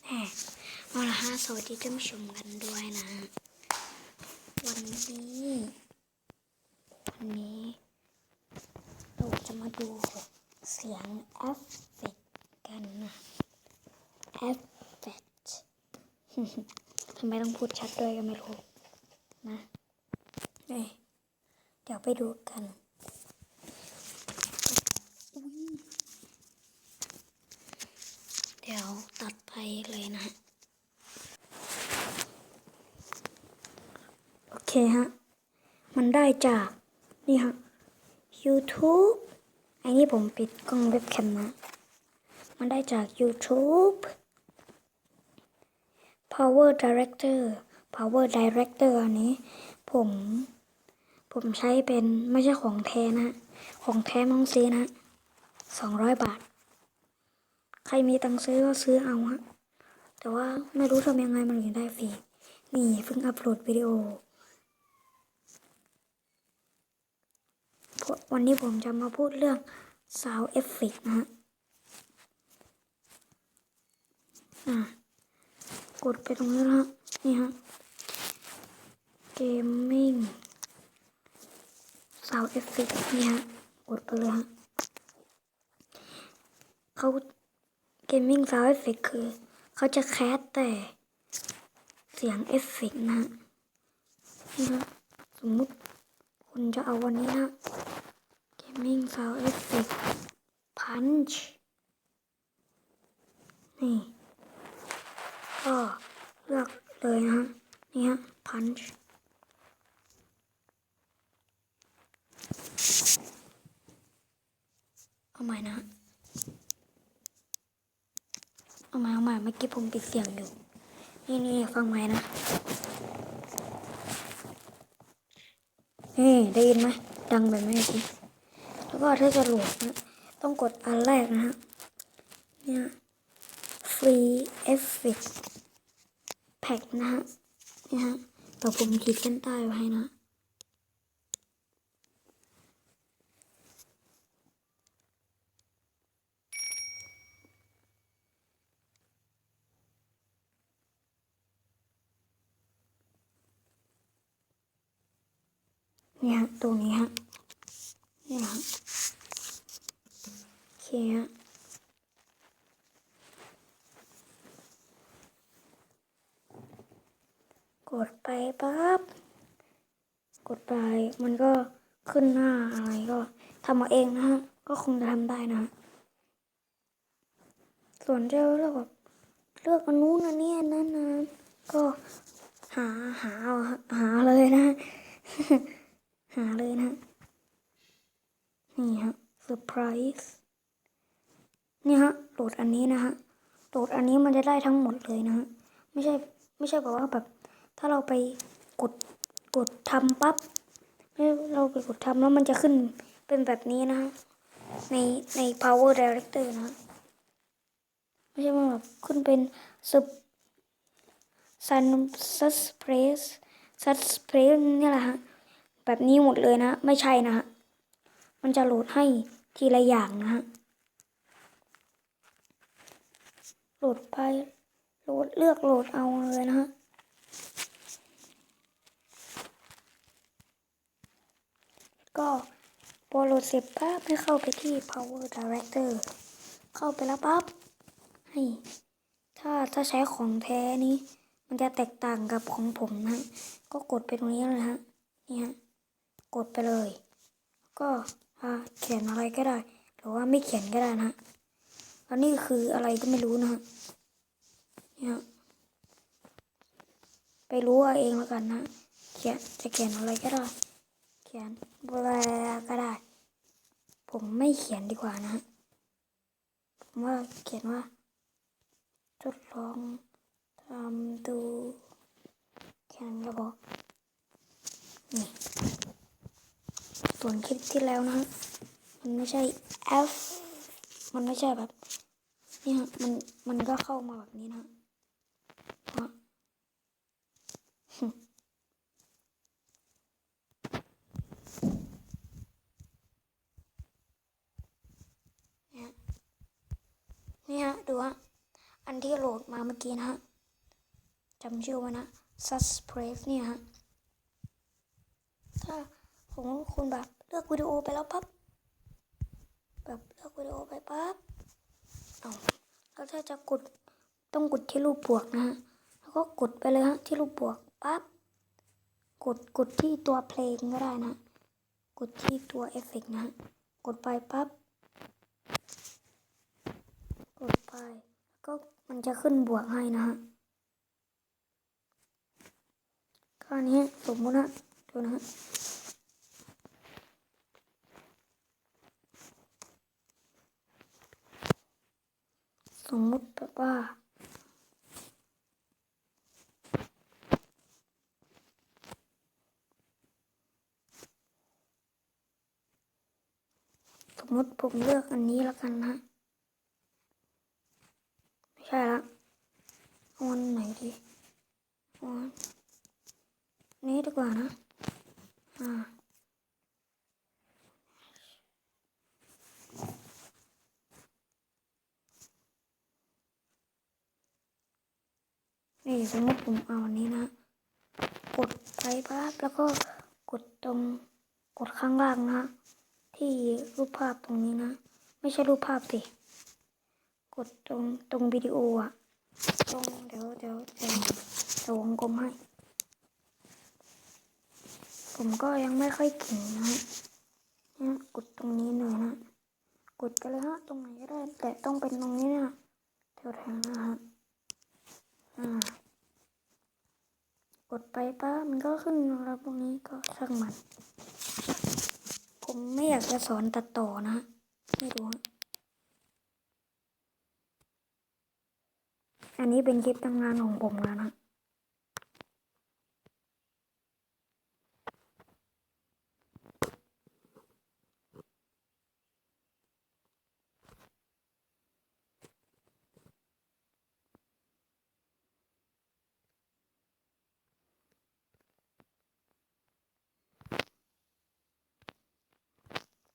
เอาละฮะสวัสดีท่านผู้ชมกันด้วยนะ วันนี้เราจะมาดูเสียงเอฟเฟกต์กันนะเอฟเฟกต์ทำไมต้องพูดชัดด้วยก็ไม่รู้นะเดี๋ยวไปดูกันเดี๋ยวตัดไปเลยนะโอเคฮะมันได้จากนี่ฮะ YouTube ไอ้นี่ผมปิดกล้องเว็บแคมนะมันได้จาก YouTube powerdirector อันนี้ผมใช้เป็นไม่ใช่ของแท้นะของแท้ต้องซื้อนะ200 บาทใครมีตังค์ซื้อก็ซื้อเอาฮะแต่ว่าไม่รู้ทำยังไงมันถึงได้ฟรีนี่เพิ่งอัปโหลดวิดีโอวันนี้ผมจะมาพูดเรื่อง Sound Effect นะฮะกดไปตรงนี้นะนี่ฮะ Gaming Sound Effect นี่ฮะกดไปเลยฮะเขา Gaming Sound Effect คือเขาจะแคสแต่เสียงเอฟเฟกต์นะนี่ฮะสมมุติคุณจะเอาวันนี้นะ Gaming Sound Effect Punch นี่ก็เลือกเลยนะนี่ฮะ Punch เอาใหม่นะเอาใหม่เมื่อกี้ผมปิดเสียงอยู่นี่ฟังใหม่นะได้ยินไหมดังแบบนี้สิแล้วก็ถ้าจะโหลดนะต้องกดอันแรกนะฮะเนี่ย Free Effect Pack นะฮะนี่ฮะต่อผมขีดเส้นใต้ไว้ให้นะนี่ฮะตรงนี้ฮะนี่ฮะโอเคฮะกดไปปั๊บกดไปมันก็ขึ้นหน้าอะไรก็ทำเอาเองนะฮะก็คงจะทำได้นะส่วนจะเลือกอันนู้นอันนี้อันนั้นนะก็หาเลยนะ หาเลยนะนี่ฮะเซอร์ไพรส์นี่ฮะโหลดอันนี้นะฮะโหลดอันนี้มันจะได้ทั้งหมดเลยนะฮะไม่ใช่แบบว่าแบบถ้าเราไปกดทำปั๊บเราไปกดทำแล้วมันจะขึ้นเป็นแบบนี้นะฮะใน power director นะไม่ใช่ว่าแบบขึ้นเป็นซัสเพรสนี่แหละฮะแบบนี้หมดเลยนะไม่ใช่นะฮะมันจะโหลดให้ทีละอย่างนะฮะโหลดไปเลือกโหลดเอาเลยนะฮะก็พอโหลดเสร็จปั๊บให้เข้าไปที่ power director เข้าไปแล้วปั๊บให้ถ้าใช้ของแท้นี้มันจะแตกต่างกับของผมนะก็กดไปตรงนี้เลยฮะนี่ฮะกดไปเลยก็เขียนอะไรก็ได้หรือว่าไม่เขียนก็ได้นะอันนี้คืออะไรก็ไม่รู้นะฮะเนี่ยไปรู้เอาเองแล้วกันนะจะเขียนอะไรก็ได้เขียนบลาก็ได้ผมไม่เขียนดีกว่านะฮะผมว่าเขียนว่าทดลองทำดูแค่นั้นก็พอนี่ส่วนคลิปที่แล้วนะมันไม่ใช่มันไม่ใช่แบบนี่ฮะมันก็เข้ามาแบบนี้นะนี่ฮะดูฮะ อันที่โหลดมาเมื่อกี้นะฮะจำชื่อไว้นะ Suspress เนี่ยฮะถ้าของคุณแบบเลือกวิดีโอไปแล้วปั๊บแบบเลือกวิดีโอไปปั๊บแล้วถ้าจะกดต้องกดที่รูปบวกนะฮะแล้วก็กดไปเลยฮะที่รูปบวกปั๊บกดที่ตัวเพลงก็ได้นะกดที่ตัวเอฟเฟกต์นะฮะกดไปปั๊บกดไปก็มันจะขึ้นบวกให้นะฮะก็อันนี้สมมุตินะดูนะฮะสมมุติแบบว่าสมมุติผมเลือกอันนี้แล้วกันนะไม่ใช่ละเอาอันไหนดีเอาอันนี้ดีกว่านะนี่สมมติผมเอาอันนี้นะกดไปปั๊บแล้วก็กดข้างล่างนะที่รูปภาพตรงนี้นะไม่ใช่รูปภาพสิกดตรงวิดีโออ่ะเดี๋ยววงกลมให้ผมก็ยังไม่ค่อยเก่งนะกดตรงนี้หน่อยนะกดไปเลยฮะตรงไหนก็ได้แต่ต้องเป็นตรงนี้นะแถวๆนะฮะกดไปปั๊บมันก็ขึ้นแล้วพวกนี้ก็ช่างมันผมไม่อยากจะสอนตัดต่อนะไม่รู้อันนี้เป็นคลิปทำงานของผมนะ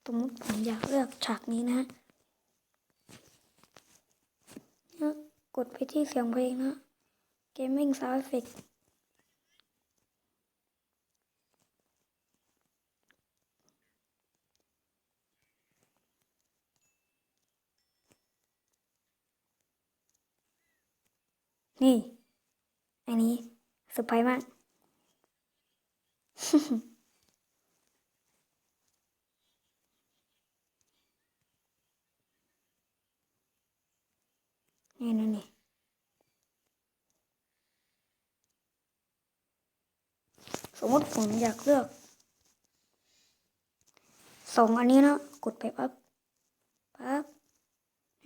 สมมติผมอยากเลือกฉากนี้นะกดไปที่เสียงเพลงนะ Gaming Sound Effect นี่อันนี้เซอร์ไพรส์มาก นี่สมมติผมอยากเลือก2อันนี้นะกดไปปั๊บ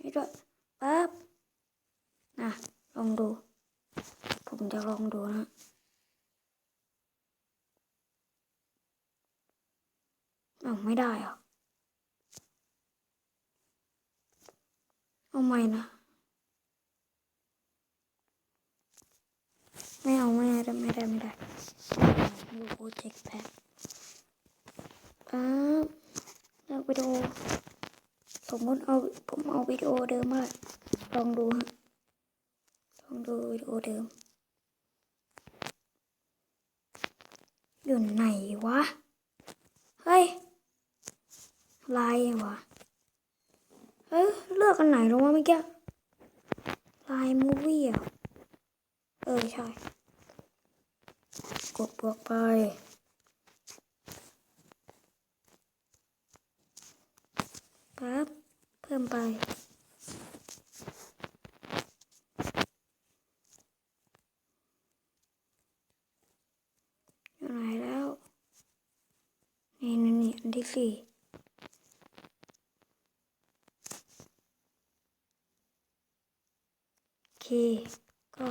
นี่ด้วยปั๊บลองดูผมจะลองดูนะไม่ได้อ่ะเอาใหม่นะไม่ได้ดูโปรเจกต์แพ็คเลือกวิดีโอสมมติผมเอาวิดีโอเดิมมาลองดูฮะลองดูวิดีโอเดิมอยู่ไหนวะเฮ้ยลายวะเลือกอันไหนลงวะเมื่อกี้ลายมูวี่อ่ะใช่กดบวกไปปั๊บเพิ่มไปอยู่ไหนแล้วนี่อันที่4โอเคก็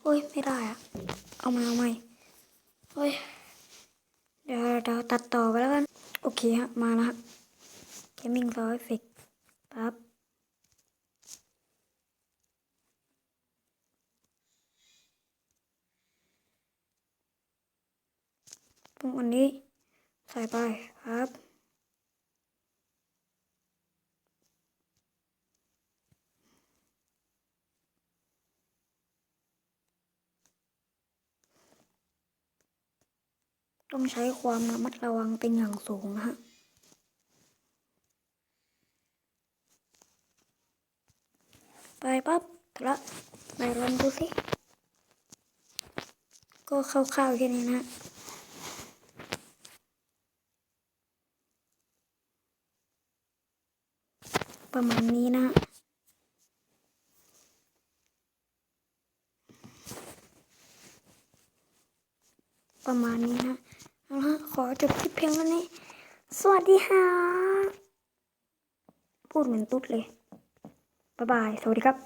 โอ้ยไม่ได้อ่ะเอาใหม่โอ้ยเดี๋ยวตัดต่อไปแล้วกันโอเคฮะมาแล้วฮะ Gaming Sound Effect ปั๊บ ตรงอันนี้ใส่ไปครับต้องใช้ความระมัดระวังเป็นอย่างสูงนะฮะไปปั๊บละไปลองดูสิก็คร่าวๆแค่นี้นะประมาณนี้นะประมาณนี้นะเอาละขอจบคลิปเพียงเท่านี้สวัสดีค่ะพูดเหมือนตุ๊ดเลยบ๊ายบายสวัสดีครับ